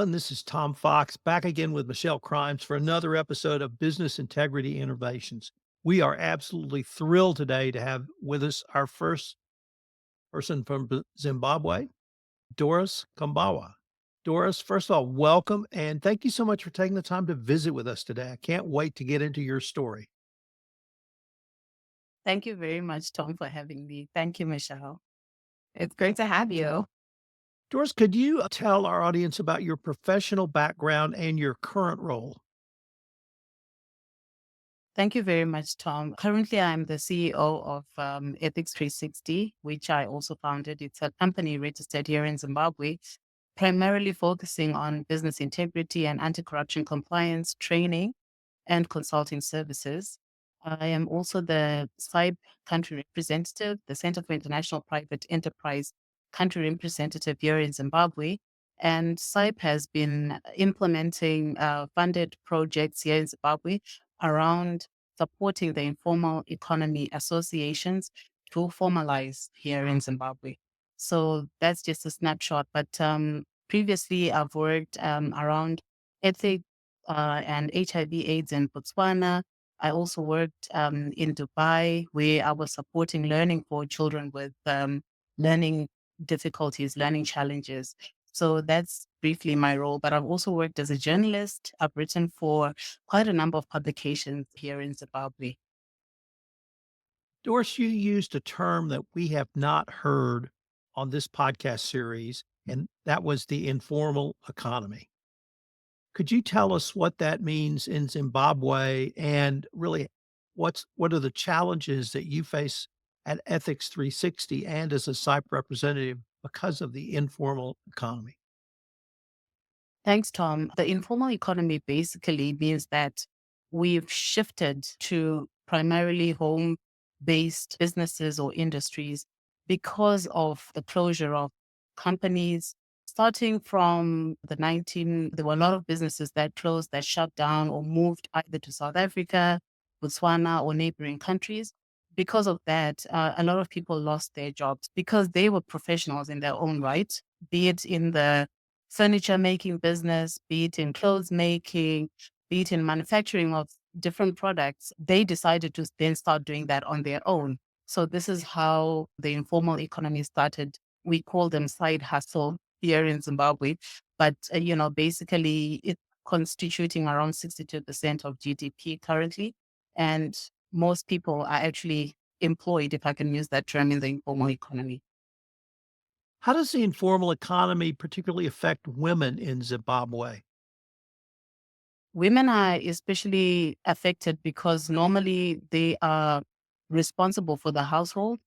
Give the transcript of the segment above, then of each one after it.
And this is Tom Fox back again with Michelle Crimes for another episode of Business Integrity Innovations. We are absolutely thrilled today to have with us our first person from Zimbabwe, Doris Kambawa. Doris, first of all, welcome and thank you so much for taking the time to visit with us today. I can't wait to get into your story. Thank you very much, Tom, for having me. Thank you, Michelle. It's great to have you. Doris, could you tell our audience about your professional background and your current role? Thank you very much, Tom. Currently, I'm the CEO of Ethics 360, which I also founded. It's a company registered here in Zimbabwe, primarily focusing on business integrity and anti corruption compliance training and consulting services. I am also the CIPE country representative, the Center for International Private Enterprise country representative here in Zimbabwe. And CIPE has been implementing funded projects here in Zimbabwe around supporting the informal economy associations to formalize here in Zimbabwe. So that's just a snapshot. But previously, I've worked around ethics and HIV/AIDS in Botswana. I also worked in Dubai, where I was supporting learning for children with learning difficulties, learning challenges. So that's briefly my role. But I've also worked as a journalist. I've written for quite a number of publications here in Zimbabwe. Doris, you used a term that we have not heard on this podcast series, and that was the informal economy. Could you tell us what that means in Zimbabwe and really what are the challenges that you face at Ethics 360 and as a SIPE representative because of the informal economy? Thanks, Tom. The informal economy basically means that we've shifted to primarily home based businesses or industries because of the closure of companies. Starting from there were a lot of businesses that closed, that shut down or moved either to South Africa, Botswana, or neighboring countries. Because of that, a lot of people lost their jobs because they were professionals in their own right, be it in the furniture making business, be it in clothes making, be it in manufacturing of different products, they decided to then start doing that on their own. So this is how the informal economy started. We call them side hustle here in Zimbabwe, but basically it's constituting around 62% of GDP currently, and most people are actually employed, if I can use that term, in the informal economy. How does the informal economy particularly affect women in Zimbabwe? Women are especially affected because normally they are responsible for the household.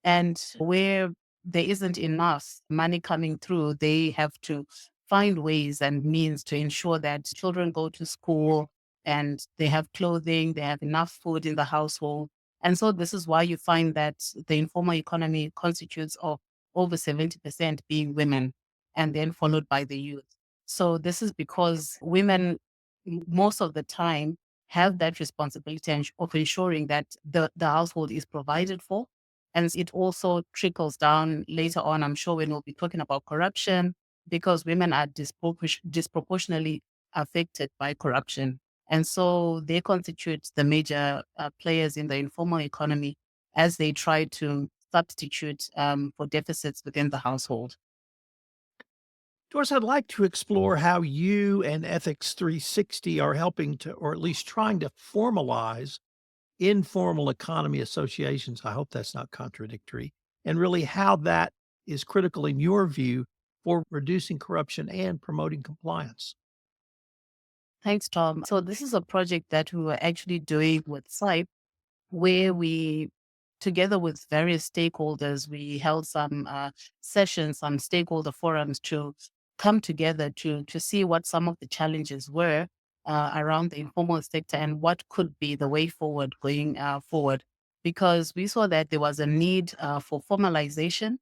And where there isn't enough money coming through, they have to find ways and means to ensure that children go to school and they have clothing, they have enough food in the household. And so this is why you find that the informal economy constitutes of over 70% being women and then followed by the youth. So this is because women most of the time have that responsibility of ensuring that the household is provided for. And it also trickles down later on, I'm sure, when we'll be talking about corruption, because women are disproportionately affected by corruption. And so they constitute the major players in the informal economy as they try to substitute for deficits within the household. Doris, I'd like to explore how you and Ethics 360 are helping to, or at least trying to formalize informal economy associations. I hope that's not contradictory. And really how that is critical in your view for reducing corruption and promoting compliance. Thanks, Tom. So this is a project that we were actually doing with SIPE, where we, together with various stakeholders, we held some sessions, some stakeholder forums to come together to see what some of the challenges were around the informal sector and what could be the way forward going forward. Because we saw that there was a need for formalization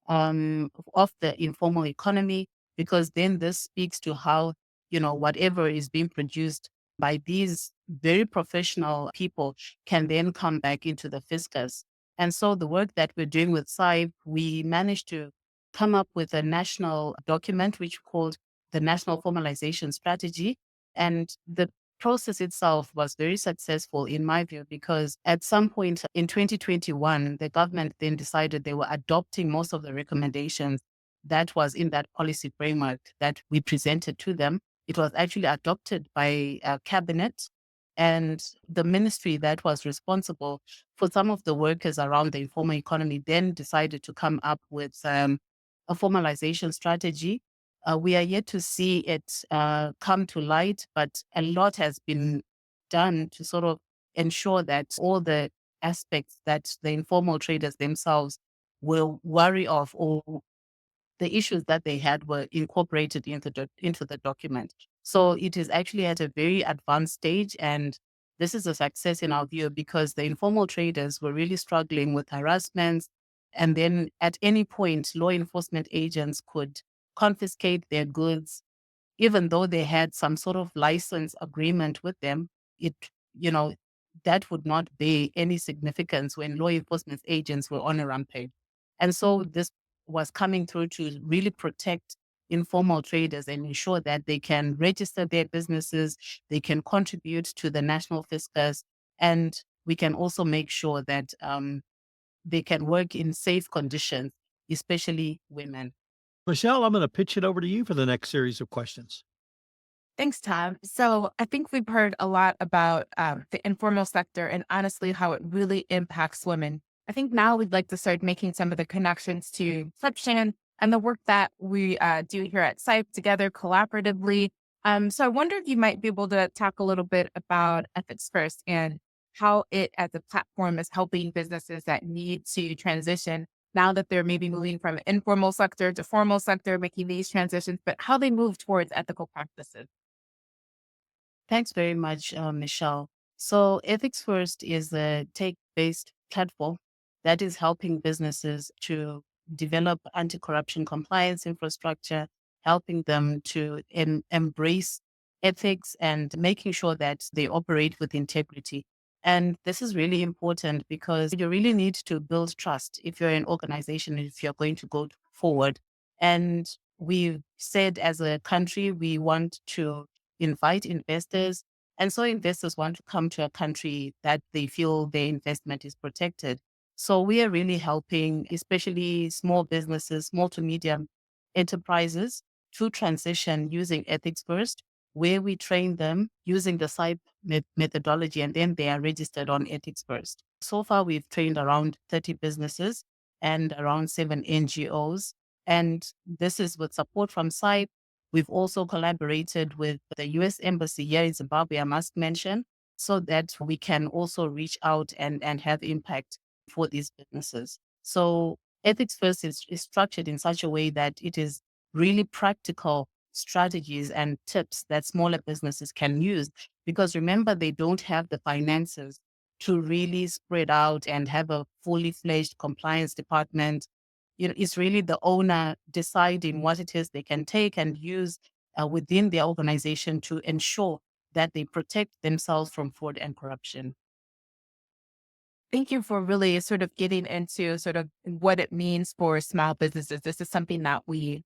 of the informal economy, because then this speaks to how, whatever is being produced by these very professional people can then come back into the fiscus. And so the work that we're doing with SIPE, we managed to come up with a national document which we called the national formalization strategy. And the process itself was very successful in my view, because at some point in 2021, the government then decided they were adopting most of the recommendations that was in that policy framework that we presented to them. It was actually adopted by cabinet, and the ministry that was responsible for some of the workers around the informal economy then decided to come up with a formalization strategy. We are yet to see it come to light, but a lot has been done to sort of ensure that all the aspects that the informal traders themselves will worry of, or the issues that they had, were incorporated into the document. So it is actually at a very advanced stage. And this is a success in our view, because the informal traders were really struggling with harassments. And then at any point, law enforcement agents could confiscate their goods, even though they had some sort of license agreement with them. It, you know, that would not bear any significance when law enforcement agents were on a rampage. And so this was coming through to really protect informal traders and ensure that they can register their businesses, they can contribute to the national fiscus, and we can also make sure that they can work in safe conditions, especially women. Michelle, I'm going to pitch it over to you for the next series of questions. Thanks, Tom. So I think we've heard a lot about the informal sector and honestly how it really impacts women. I think now we'd like to start making some of the connections to corruption and the work that we do here at CIPE together collaboratively. So I wonder if you might be able to talk a little bit about Ethics First and how it as a platform is helping businesses that need to transition now that they're maybe moving from informal sector to formal sector, making these transitions, but how they move towards ethical practices. Thanks very much, Michelle. So, Ethics First is a tech based platform that is helping businesses to develop anti corruption compliance infrastructure, helping them to embrace ethics and making sure that they operate with integrity. And this is really important because you really need to build trust if you're an organization, if you're going to go forward. And we've said as a country, we want to invite investors. And so investors want to come to a country that they feel their investment is protected. So we are really helping, especially small businesses, small to medium enterprises, to transition using Ethics First, where we train them using the CIPE methodology, and then they are registered on Ethics First. So far, we've trained around 30 businesses and around 7 NGOs. And this is with support from CIPE. We've also collaborated with the US Embassy here in Zimbabwe, I must mention, so that we can also reach out and have impact for these businesses. So Ethics First is structured in such a way that it is really practical strategies and tips that smaller businesses can use. Because remember, they don't have the finances to really spread out and have a fully fledged compliance department. It's really the owner deciding what it is they can take and use within their organization to ensure that they protect themselves from fraud and corruption. Thank you for really sort of getting into sort of what it means for small businesses. This is something that we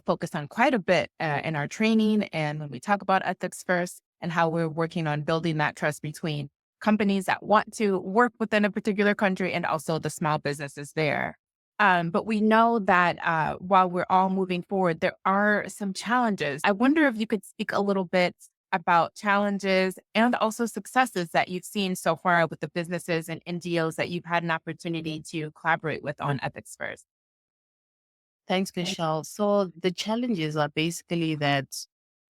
focus on quite a bit in our training and when we talk about ethics first and how we're working on building that trust between companies that want to work within a particular country and also the small businesses there. But we know that while we're all moving forward, there are some challenges. I wonder if you could speak a little bit about challenges and also successes that you've seen so far with the businesses and NGOs that you've had an opportunity to collaborate with on Ethics First. Thanks, Michelle. So the challenges are basically that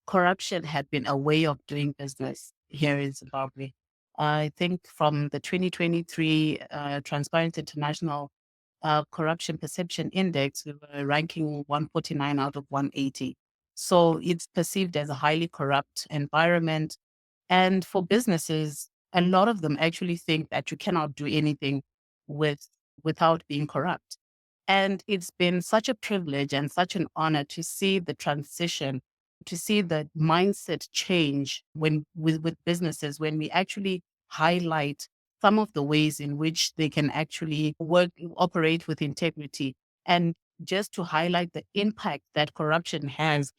corruption had been a way of doing business here in Zimbabwe. I think from the 2023 Transparent International Corruption Perception Index, we were ranking 149 out of 180. So it's perceived as a highly corrupt environment. And for businesses, a lot of them actually think that you cannot do anything with without being corrupt. And it's been such a privilege and such an honor to see the transition, to see the mindset change when with businesses, when we actually highlight some of the ways in which they can actually operate with integrity, and just to highlight the impact that corruption has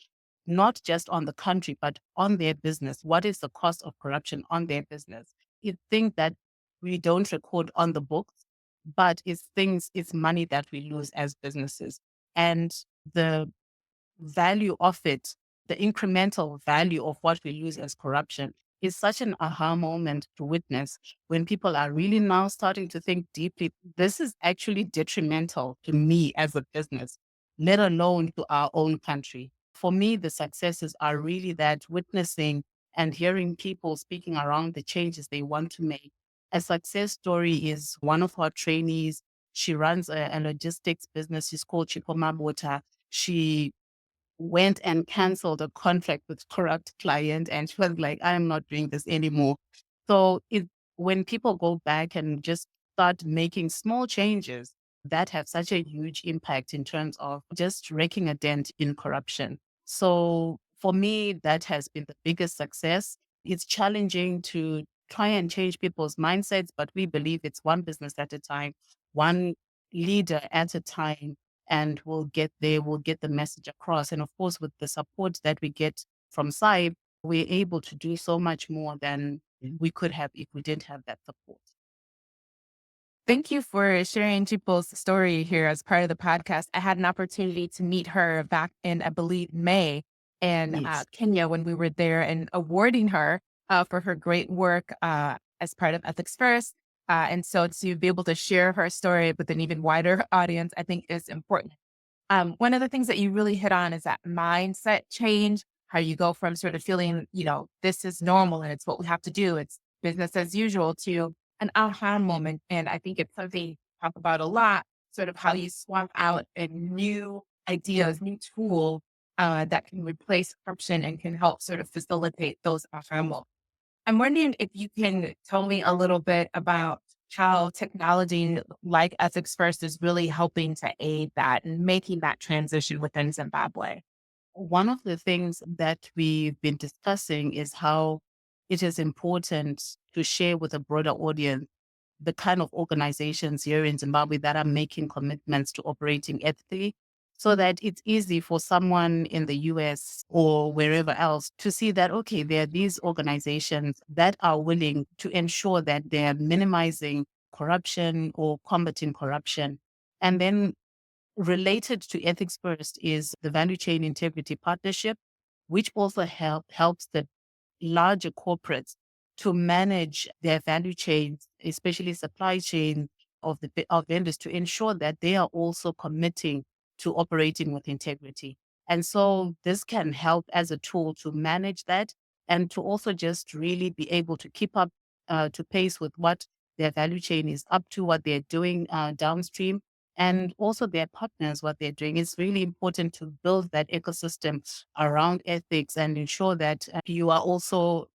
not just on the country, but on their business. What is the cost of corruption on their business? It's things that we don't record on the books, but it's money that we lose as businesses. And the value of it, the incremental value of what we lose as corruption is such an aha moment to witness when people are really now starting to think deeply, this is actually detrimental to me as a business, let alone to our own country. For me, the successes are really that witnessing and hearing people speaking around the changes they want to make. A success story is one of our trainees. She runs a logistics business. She's called Kumbawa. She went and canceled a contract with corrupt client, and she was like, I am not doing this anymore. So when people go back and just start making small changes that have such a huge impact in terms of just raking a dent in corruption. So for me, that has been the biggest success. It's challenging to try and change people's mindsets, but we believe it's one business at a time, one leader at a time, and we'll get there, we'll get the message across. And of course, with the support that we get from CIPE, we're able to do so much more than we could have if we didn't have that support. Thank you for sharing Chipo's story here as part of the podcast. I had an opportunity to meet her back in, I believe, May in Yes. Kenya when we were there and awarding her for her great work as part of Ethics First. And so to be able to share her story with an even wider audience, I think is important. One of the things that you really hit on is that mindset change, how you go from sort of feeling, this is normal and it's what we have to do. It's business as usual to an aha moment. And I think it's something you talk about a lot, sort of how you swap out a new ideas, new tool that can replace corruption and can help sort of facilitate those aha moments. I'm wondering if you can tell me a little bit about how technology like Ethics First is really helping to aid that and making that transition within Zimbabwe. One of the things that we've been discussing is how it is important to share with a broader audience the kind of organizations here in Zimbabwe that are making commitments to operating ethically, so that it's easy for someone in the US or wherever else to see that, okay, there are these organizations that are willing to ensure that they're minimizing corruption or combating corruption. And then related to Ethics First is the Value Chain Integrity Partnership, which also helps the larger corporates to manage their value chains, especially supply chain of vendors, to ensure that they are also committing to operating with integrity. And so this can help as a tool to manage that and to also just really be able to keep up to pace with what their value chain is up to, what they're doing downstream, and also their partners, what they're doing. It's really important to build that ecosystem around ethics and ensure that you are also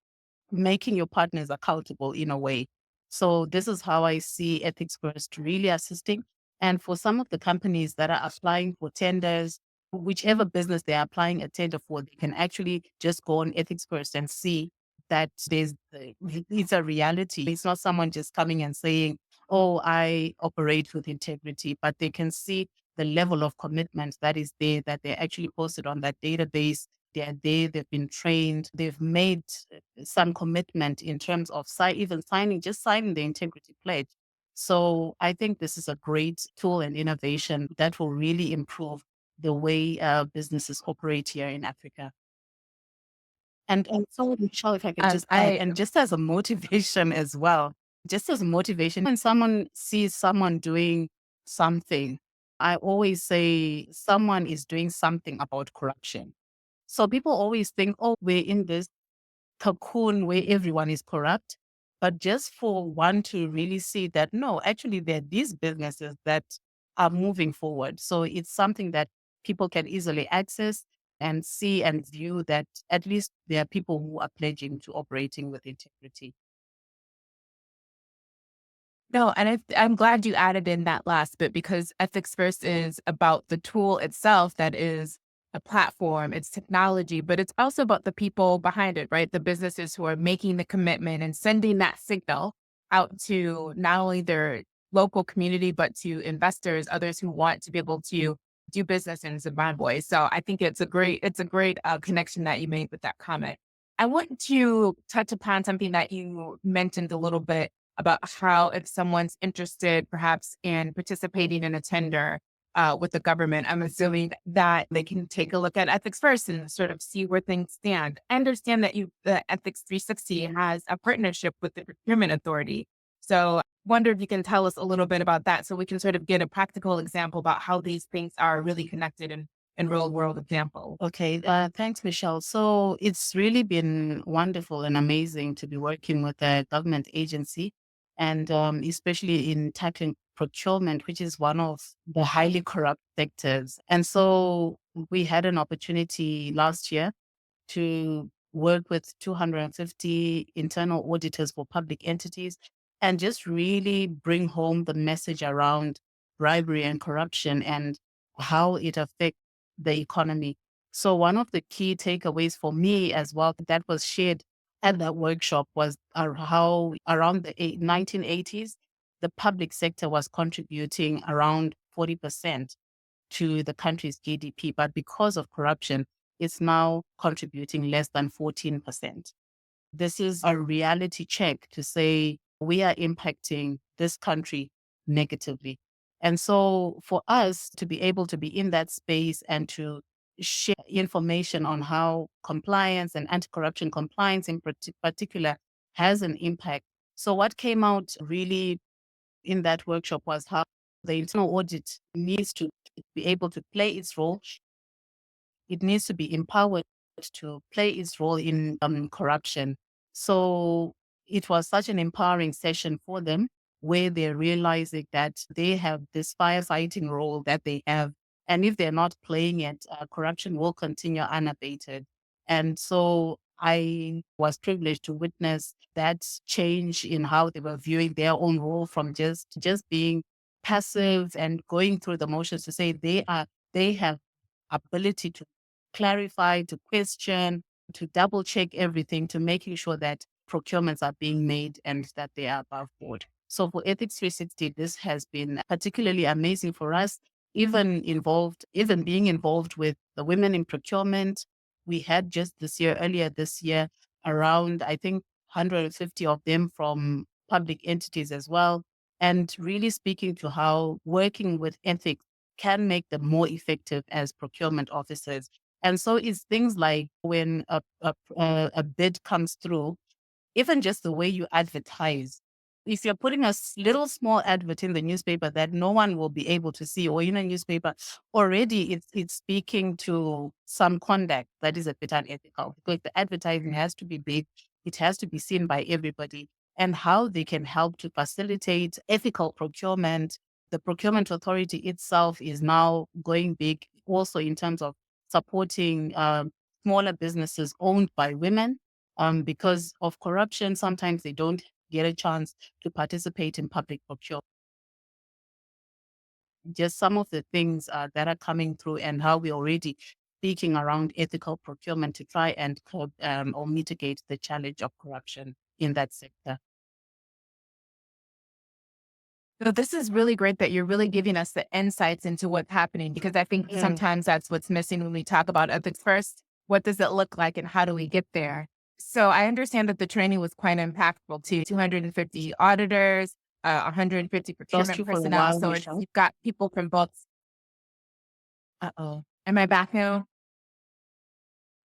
making your partners accountable in a way. So this is how I see Ethics First really assisting. And for some of the companies that are applying for tenders, whichever business they're applying a tender for, they can actually just go on Ethics First and see that it's a reality. It's not someone just coming and saying, oh, I operate with integrity, but they can see the level of commitment that is there, that they're actually posted on that database. They're there, they've been trained, they've made some commitment in terms of even signing the integrity pledge. So I think this is a great tool and innovation that will really improve the way businesses operate here in Africa. And so, Michelle, if I could just add, I and just as a motivation as well, just as a motivation, when someone sees someone doing something, I always say someone is doing something about corruption. So people always think, oh, we're in this cocoon where everyone is corrupt. But just for one to really see that, no, actually, there are these businesses that are moving forward. So it's something that people can easily access and see and view that at least there are people who are pledging to operating with integrity. No, and I'm glad you added in that last bit because Ethics First is about the tool itself that is a platform, it's technology, but it's also about the people behind it, right? The businesses who are making the commitment and sending that signal out to not only their local community, but to investors, others who want to be able to do business in Zimbabwe. So I think it's a great connection that you made with that comment. I want to touch upon something that you mentioned a little bit about how if someone's interested perhaps in participating in a tender with the government, I'm assuming that they can take a look at ethics first and sort of see where things stand. I understand that the Ethics 360 has a partnership with the procurement authority. So wonder if you can tell us a little bit about that so we can sort of get a practical example about how these things are really connected in real world example. Okay, thanks, Michelle. So it's really been wonderful and amazing to be working with a government agency, and especially in tackling procurement, which is one of the highly corrupt sectors. And so we had an opportunity last year to work with 250 internal auditors for public entities and just really bring home the message around bribery and corruption and how it affects the economy. So one of the key takeaways for me as well that was shared at that workshop was how around the 1980s, the public sector was contributing around 40% to the country's GDP, but because of corruption, it's now contributing less than 14%. This is a reality check to say we are impacting this country negatively. And so for us to be able to be in that space and to share information on how compliance and anti-corruption compliance in particular has an impact. So what came out really in that workshop was how the internal audit needs to be able to play its role. It needs to be empowered to play its role in corruption. So it was such an empowering session for them where they're realizing that they have this firefighting role that they have. And if they're not playing it, corruption will continue unabated. And so I was privileged to witness that change in how they were viewing their own role from just being passive and going through the motions to say they have ability to clarify, to question, to double check everything, to making sure that procurements are being made and that they are above board. So for Ethics 360, this has been particularly amazing for us, even being involved with the women in procurement. We had just earlier this year, around, I think, 150 of them from public entities as well. And really speaking to how working with ethics can make them more effective as procurement officers. And so it's things like when a bid comes through, even just the way you advertise. If you're putting a little small advert in the newspaper that no one will be able to see, or in a newspaper, already it's speaking to some conduct that is a bit unethical. Because the advertising has to be big, it has to be seen by everybody, and how they can help to facilitate ethical procurement. The procurement authority itself is now going big, also in terms of supporting smaller businesses owned by women because of corruption. Sometimes they don't get a chance to participate in public procurement. Just some of the things that are coming through and how we're already speaking around ethical procurement to try and curb or mitigate the challenge of corruption in that sector. So this is really great that you're really giving us the insights into what's happening because I think sometimes that's what's missing when we talk about ethics first. What does it look like and how do we get there? So I understand that the training was quite impactful too. 250 auditors, 150 Lost procurement you for a personnel. while, So Michelle. you've got people from both. Uh-oh. Am I back now?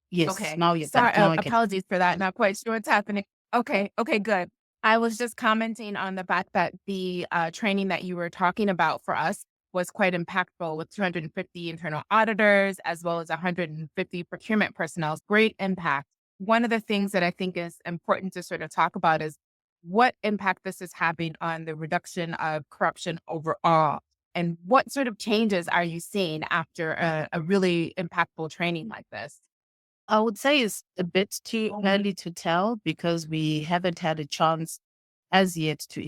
Yes, Okay. now you're Sorry, back. Now I can. apologies for that. Not quite sure what's happening. Okay. Okay, good. I was just commenting on the fact that the training that you were talking about for us was quite impactful with 250 internal auditors as well as 150 procurement personnel. Great impact. One of the things that I think is important to sort of talk about is what impact this is having on the reduction of corruption overall. And what sort of changes are you seeing after a really impactful training like this? I would say it's a bit too early to tell because we haven't had a chance as yet to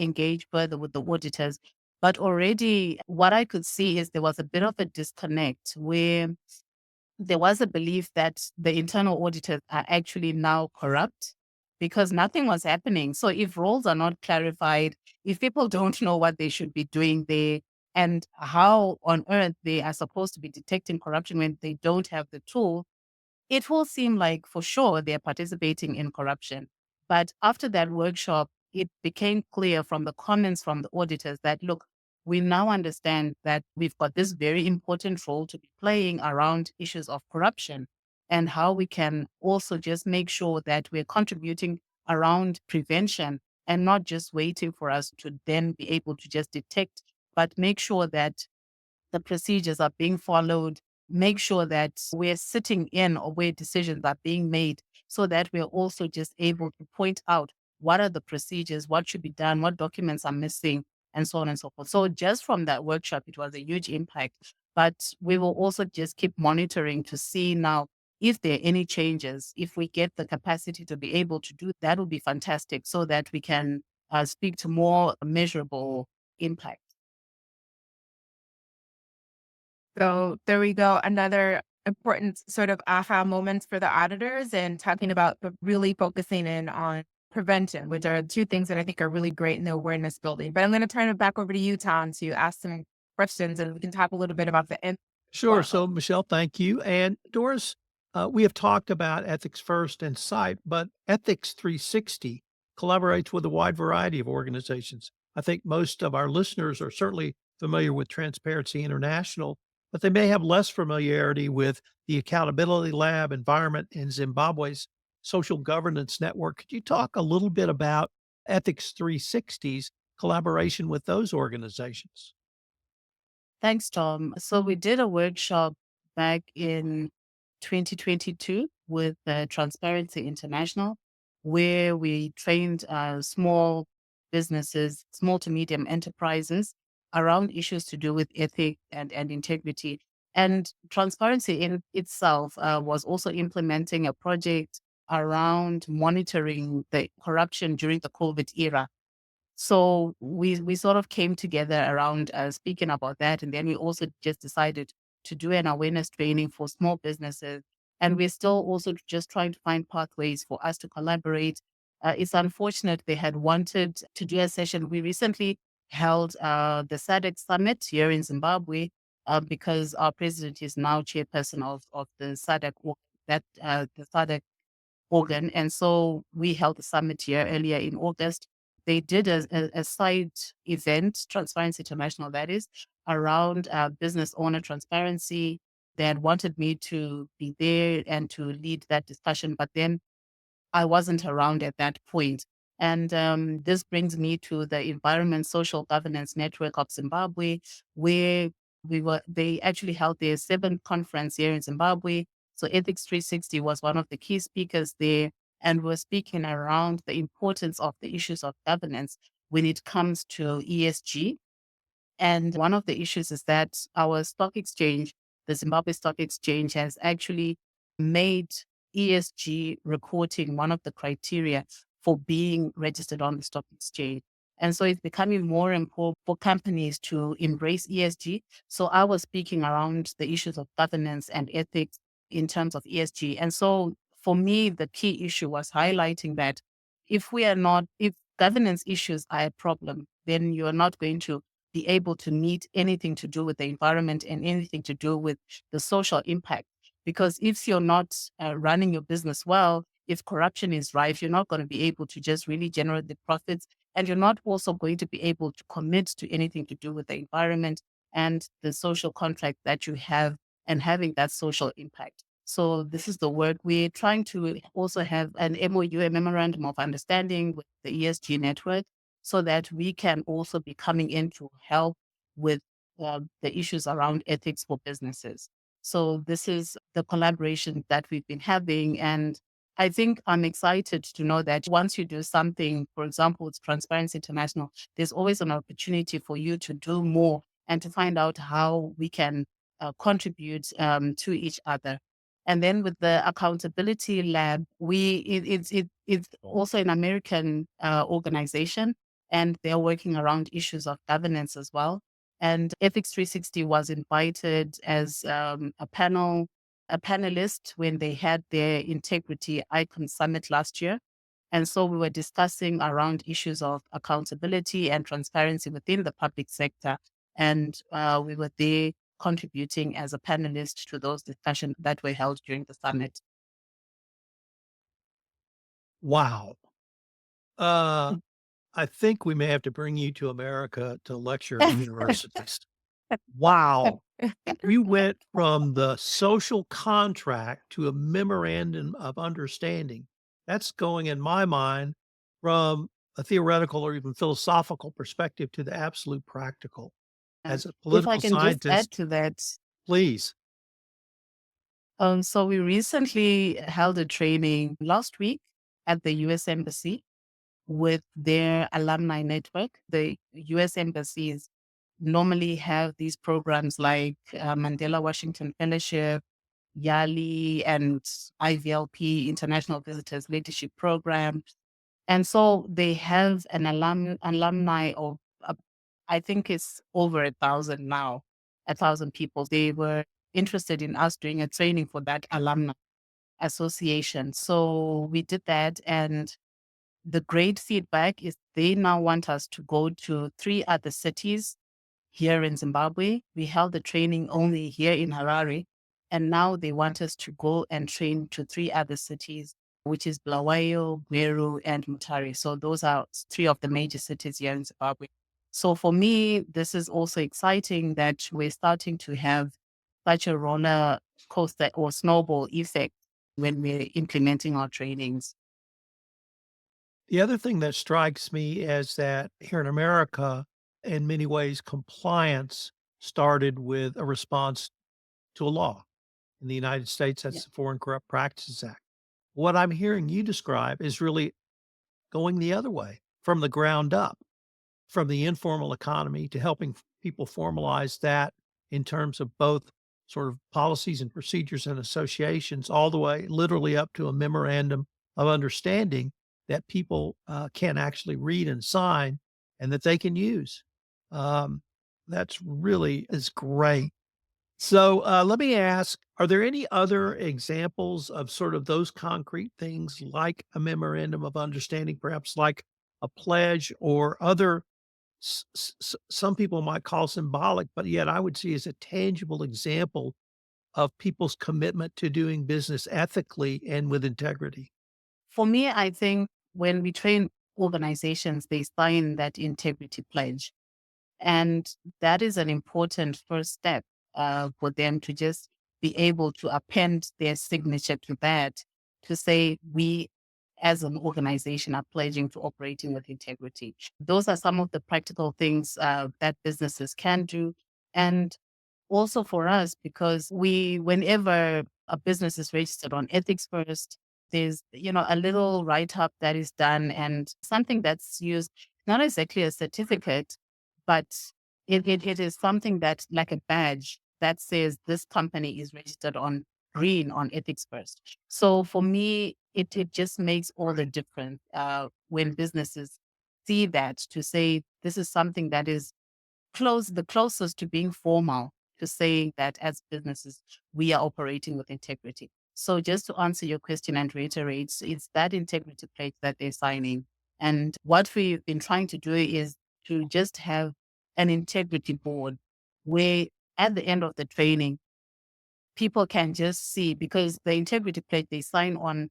engage further with the auditors. But already what I could see is there was a bit of a disconnect where there was a belief that the internal auditors are actually now corrupt because nothing was happening. So if roles are not clarified, if people don't know what they should be doing there, and how on earth they are supposed to be detecting corruption when they don't have the tool, it will seem like for sure they're participating in corruption. But after that workshop, it became clear from the comments from the auditors that, look, we now understand that we've got this very important role to be playing around issues of corruption and how we can also just make sure that we're contributing around prevention and not just waiting for us to then be able to just detect, but make sure that the procedures are being followed, make sure that we're sitting in or where decisions are being made so that we're also just able to point out what are the procedures, what should be done, what documents are missing, and so on and so forth. So just from that workshop, it was a huge impact. But we will also just keep monitoring to see now if there are any changes. If we get the capacity to be able to do that, would be fantastic so that we can speak to more measurable impact. So there we go. Another important sort of aha moments for the auditors and talking about really focusing in on prevention, which are two things that I think are really great in the awareness building. But I'm going to turn it back over to you, Tom, to ask some questions and we can talk a little bit about the end. Sure. So, Michelle, thank you. And Doris, we have talked about Ethics First and CIPE, but Ethics 360 collaborates with a wide variety of organizations. I think most of our listeners are certainly familiar with Transparency International, but they may have less familiarity with the Accountability Lab environment in Zimbabwe's social governance network. Could you talk a little bit about Ethics 360's collaboration with those organizations? Thanks, Tom. So we did a workshop back in 2022 with Transparency International, where we trained small businesses, small to medium enterprises around issues to do with ethics and integrity. And Transparency in itself was also implementing a project around monitoring the corruption during the COVID era. So we sort of came together around speaking about that, and then we also just decided to do an awareness training for small businesses. And we're still also just trying to find pathways for us to collaborate. It's unfortunate they had wanted to do a session. We recently held the SADC summit here in Zimbabwe because our president is now chairperson of the SADC organ. And so we held the summit here earlier in August. They did a side event, Transparency International, that is, around business owner transparency. They had wanted me to be there and to lead that discussion, but then I wasn't around at that point. And this brings me to the Environment Social Governance Network of Zimbabwe, where they actually held their seventh conference here in Zimbabwe. So Ethics 360 was one of the key speakers there, and we're speaking around the importance of the issues of governance when it comes to ESG. And one of the issues is that our stock exchange, the Zimbabwe Stock Exchange, has actually made ESG reporting one of the criteria for being registered on the stock exchange. And so it's becoming more important for companies to embrace ESG. So I was speaking around the issues of governance and ethics in terms of ESG. And so for me, the key issue was highlighting that if governance issues are a problem, then you're not going to be able to meet anything to do with the environment and anything to do with the social impact. Because if you're not running your business well, if corruption is rife, you're not going to be able to just really generate the profits. And you're not also going to be able to commit to anything to do with the environment and the social contract that you have and having that social impact. So this is the work. We're trying to also have an MOU, a memorandum of understanding with the ESG network, so that we can also be coming in to help with the issues around ethics for businesses. So this is the collaboration that we've been having. And I think I'm excited to know that once you do something, for example, with Transparency International, there's always an opportunity for you to do more and to find out how we can contribute to each other. And then with the Accountability Lab, it's also an American organization, and they're working around issues of governance as well. And Ethics 360 was invited as a panelist when they had their Integrity Icon Summit last year. And so we were discussing around issues of accountability and transparency within the public sector. And we were there contributing as a panelist to those discussions that were held during the summit. Wow. Uh, I think we may have to bring you to America to lecture at universities. Wow. You went from the social contract to a memorandum of understanding. That's going, in my mind, from a theoretical or even philosophical perspective to the absolute practical. And As a if I political can just add scientist, to that, please. so we recently held a training last week at the US Embassy with their alumni network. The US embassies normally have these programs like Mandela Washington Fellowship, YALI, and IVLP, International Visitors Leadership Program. And so they have an alumni of, I think it's over 1,000 now, 1,000 people. They were interested in us doing a training for that alumni association. So we did that, and the great feedback is they now want us to go to 3 other cities here in Zimbabwe. We held the training only here in Harare, and now they want us to go and train to 3 other cities, which is Bulawayo, Gweru, and Mutare. So those are 3 of the major cities here in Zimbabwe. So for me, this is also exciting that we're starting to have such a roller coaster or snowball effect when we're implementing our trainings. The other thing that strikes me is that here in America, in many ways, compliance started with a response to a law. In the United States, Yeah. that's the Foreign Corrupt Practices Act. What I'm hearing you describe is really going the other way from the ground up, from the informal economy to helping people formalize that in terms of both sort of policies and procedures and associations, all the way literally up to a memorandum of understanding that people can actually read and sign and that they can use. Um, that's really is great. So, let me ask, are there any other examples of sort of those concrete things like a memorandum of understanding, perhaps like a pledge or other some people might call symbolic, but yet I would see as a tangible example of people's commitment to doing business ethically and with integrity? For me, I think when we train organizations, they sign that integrity pledge. And that is an important first step for them to just be able to append their signature to that to say, we as an organization are pledging to operating with integrity. Those are some of the practical things that businesses can do. And also for us, because whenever a business is registered on Ethics First, there's, a little write-up that is done and something that's used, not exactly a certificate, but it is something that like a badge that says this company is registered on green on Ethics First. So for me, it just makes all the difference when businesses see that to say this is something that is the closest to being formal to saying that as businesses, we are operating with integrity. So just to answer your question and reiterate, it's that integrity pledge that they're signing. And what we've been trying to do is to just have an integrity board where at the end of the training, people can just see because the integrity pledge they sign on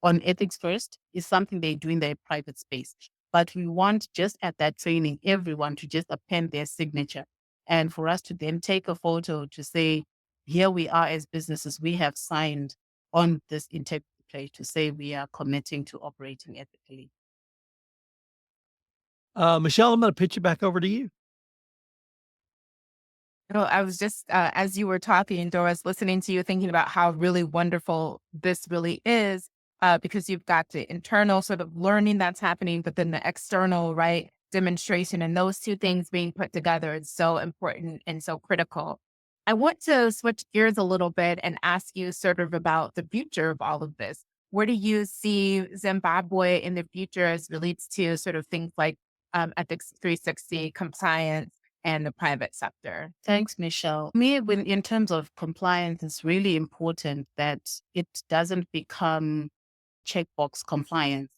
Ethics First is something they do in their private space. But we want just at that training, everyone to just append their signature and for us to then take a photo to say, here we are as businesses, we have signed on this integrity pledge to say we are committing to operating ethically. Michelle, I'm going to pitch it back over to you. I was just, as you were talking, Doris, listening to you, thinking about how really wonderful this really is, because you've got the internal sort of learning that's happening, but then the external, right, demonstration, and those two things being put together is so important and so critical. I want to switch gears a little bit and ask you sort of about the future of all of this. Where do you see Zimbabwe in the future as relates to sort of things like Ethics 360, compliance, and the private sector? Thanks, Michelle. Me, in terms of compliance, it's really important that it doesn't become checkbox compliance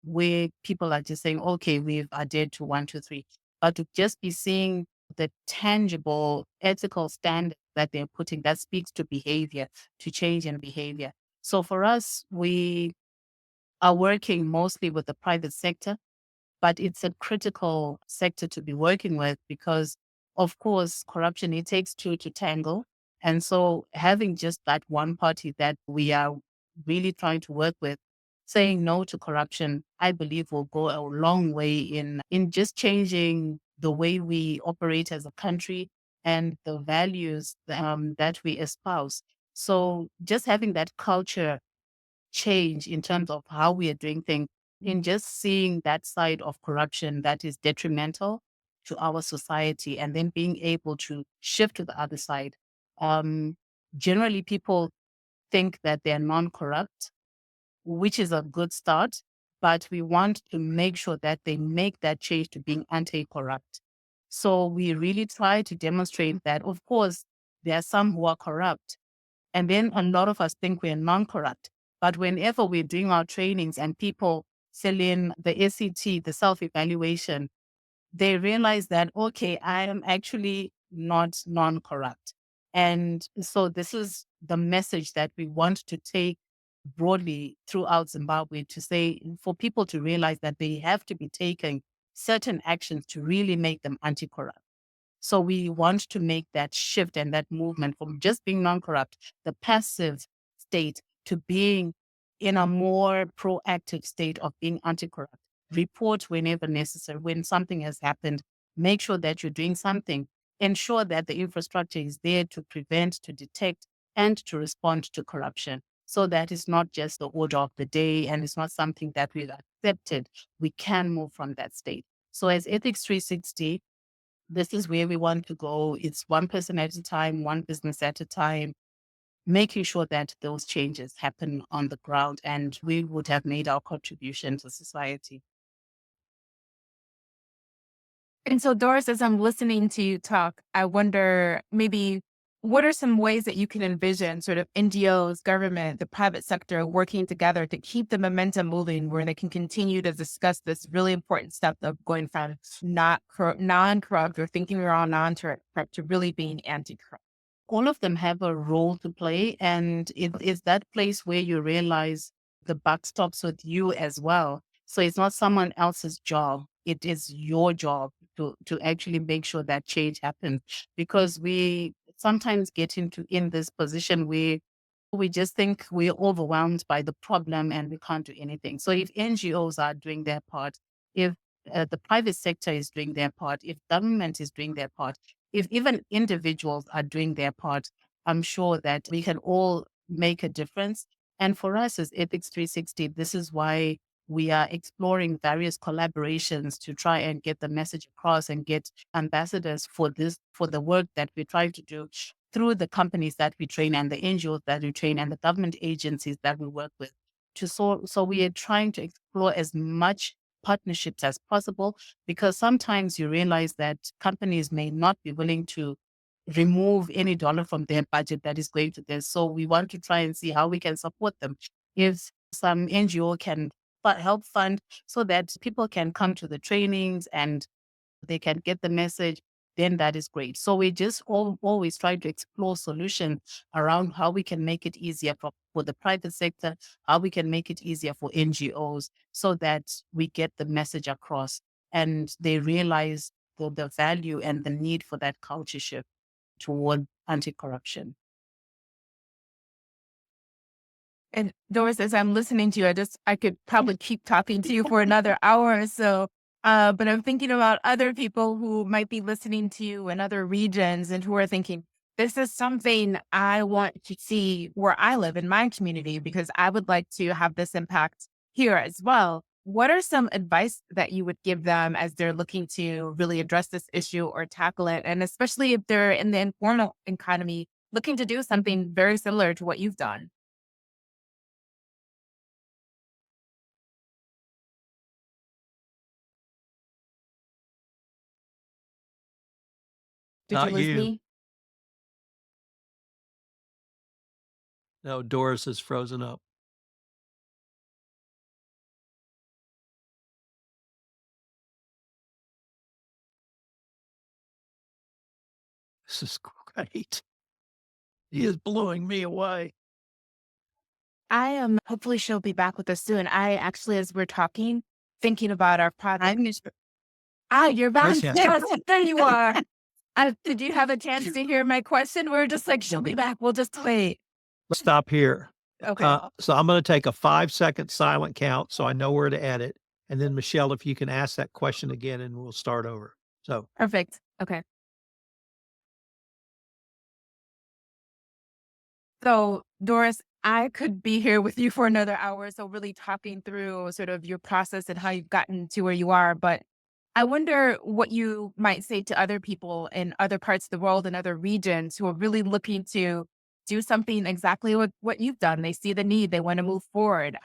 where people are just saying, okay, we've adhered to 1, 2, 3, but to just be seeing the tangible ethical standard that they're putting that speaks to behavior, to change in behavior. So for us, we are working mostly with the private sector, but it's a critical sector to be working with because, of course, corruption, it takes two to tangle. And so having just that one party that we are really trying to work with, saying no to corruption, I believe will go a long way in just changing the way we operate as a country and the values that we espouse. So just having that culture change in terms of how we are doing things, in just seeing that side of corruption that is detrimental to our society, and then being able to shift to the other side. Um, Generally, people think that they're non corrupt, which is a good start, but we want to make sure that they make that change to being anti corrupt. So we really try to demonstrate that, of course, there are some who are corrupt, and then a lot of us think we're non-corrupt. But whenever we're doing our trainings and people fill in the SET, the self-evaluation, they realize that, okay, I am actually not non-corrupt. And so this is the message that we want to take broadly throughout Zimbabwe, to say for people to realize that they have to be taking certain actions to really make them anti-corrupt. So we want to make that shift and that movement from just being non-corrupt, the passive state, to being in a more proactive state of being anti-corrupt. Report whenever necessary. When something has happened, make sure that you're doing something. Ensure that the infrastructure is there to prevent, to detect, and to respond to corruption. So that is not just the order of the day and it's not something that we've accepted. We can move from that state. So as Ethics 360, this is where we want to go. It's one person at a time, one business at a time, making sure that those changes happen on the ground and we would have made our contribution to society. And so, Doris, as I'm listening to you talk, I wonder maybe what are some ways that you can envision sort of NGOs, government, the private sector working together to keep the momentum moving where they can continue to discuss this really important stuff of going from non-corrupt or thinking we're all non-corrupt to really being anti-corrupt? All of them have a role to play. And it is that place where you realize the buck stops with you as well. So it's not someone else's job. It is your job to actually make sure that change happens, because we sometimes get into in this position where we just think we're overwhelmed by the problem and we can't do anything. So if NGOs are doing their part, if the private sector is doing their part, if government is doing their part, if even individuals are doing their part, I'm sure that we can all make a difference. And for us as Ethics 360, this is why we are exploring various collaborations to try and get the message across and get ambassadors for this, for the work that we try to do through the companies that we train and the NGOs that we train and the government agencies that we work with. So we are trying to explore as much partnerships as possible, because sometimes you realize that companies may not be willing to remove any dollar from their budget that is going to this. So we want to try and see how we can support them. If some NGO can help fund so that people can come to the trainings and they can get the message, then that is great. So we just always try to explore solutions around how we can make it easier for the private sector, how we can make it easier for NGOs so that we get the message across and they realize the value and the need for that culture shift toward anti-corruption. And Doris, as I'm listening to you, I could probably keep talking to you for another hour or so. But I'm thinking about other people who might be listening to you in other regions and who are thinking, this is something I want to see where I live in my community because I would like to have this impact here as well. What are some advice that you would give them as they're looking to really address this issue or tackle it? And especially if they're in the informal economy, looking to do something very similar to what you've done? Did you Not lose you. me? No, Doris is frozen up. This is great. He is blowing me away. I am hopefully she'll be back with us soon. I actually, as we're talking, thinking about our I project. missed. You're back. Yes, yes. Yes, there you are. Did you have a chance to hear my question? We're just like, she'll be back. We'll just wait. Let's stop here. Okay. So I'm going to take a 5-second silent count so I know where to edit. And then, Michelle, if you can ask that question again and we'll start over. So, Perfect. Okay. So, Doris, I could be here with you for another hour. So, really talking through sort of your process and how you've gotten to where you are. But I wonder what you might say to other people in other parts of the world and other regions who are really looking to do something exactly what you've done. They see the need, they want to move forward.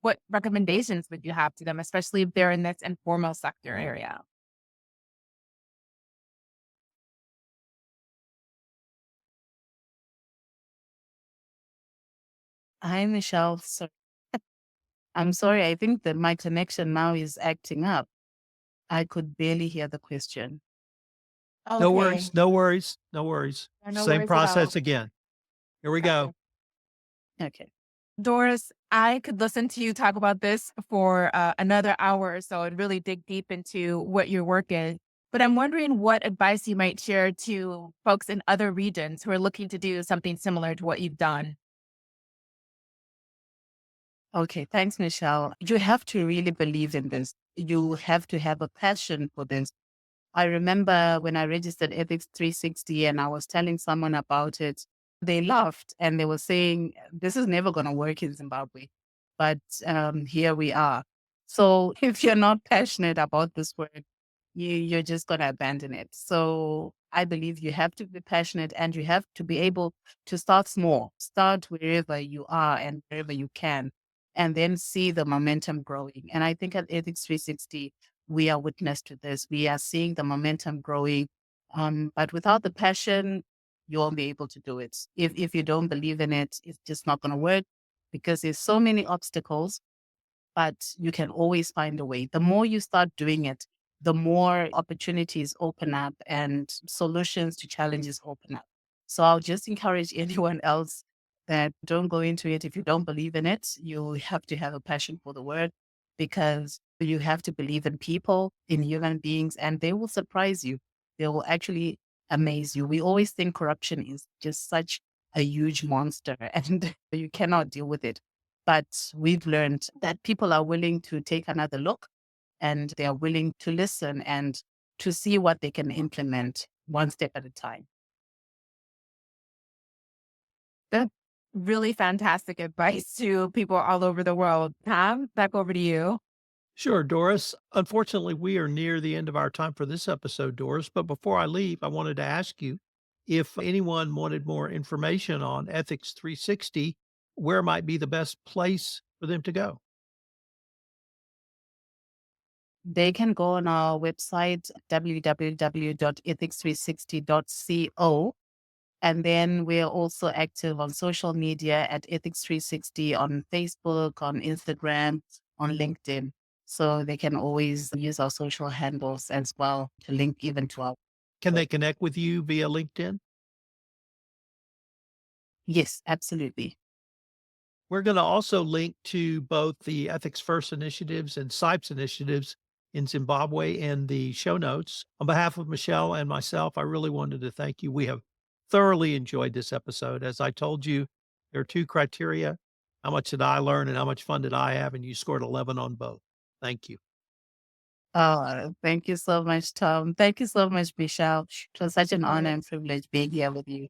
What recommendations would you have to them, especially if they're in this informal sector area? Hi, Michelle. So I'm sorry. I think that my connection now is acting up. I could barely hear the question. no Okay. worries, no worries, no worries. No Same worries at all. process again. Here we go. Okay. Doris, I could listen to you talk about this for another hour or so and really dig deep into what your work is. But I'm wondering what advice you might share to folks in other regions who are looking to do something similar to what you've done. Okay. Thanks, Michelle. You have to really believe in this. You have to have a passion for this. I remember when I registered Ethics 360 and I was telling someone about it, they laughed and they were saying, this is never going to work in Zimbabwe. But here we are. So if you're not passionate about this work, you're just going to abandon it. So I believe you have to be passionate and you have to be able to start small, start wherever you are and wherever you can, and then see the momentum growing. And I think at Ethics 360, we are witness to this. We are seeing the momentum growing. But without the passion, you won't be able to do it. If you don't believe in it, it's just not going to work because there's so many obstacles, but you can always find a way. The more you start doing it, the more opportunities open up and solutions to challenges open up. So I'll just encourage anyone else that don't go into it if you don't believe in it. You have to have a passion for the work because you have to believe in people, in human beings, and they will surprise you. They will actually amaze you. We always think corruption is just such a huge monster and you cannot deal with it. But we've learned that people are willing to take another look and they are willing to listen and to see what they can implement one step at a time. That's really fantastic advice to people all over the world. Tom, back over to you. Sure, Doris. Unfortunately, we are near the end of our time for this episode, Doris. But before I leave, I wanted to ask you if anyone wanted more information on Ethics 360, where might be the best place for them to go? They can go on our website, www.ethics360.co. And then we're also active on social media at Ethics 360 on Facebook, on Instagram, on LinkedIn. So they can always use our social handles as well to link even to our. Can they connect with you via LinkedIn? Yes, absolutely. We're going to also link to both the Ethics First initiatives and CIPE's initiatives in Zimbabwe in the show notes. On behalf of Michelle and myself, I really wanted to thank you. We have thoroughly enjoyed this episode. As I told you, there are two criteria. How much did I learn and how much fun did I have? And you scored 11 on both. Thank you. Oh, thank you so much, Tom. Thank you so much, Michelle. It was such an honor and privilege being here with you.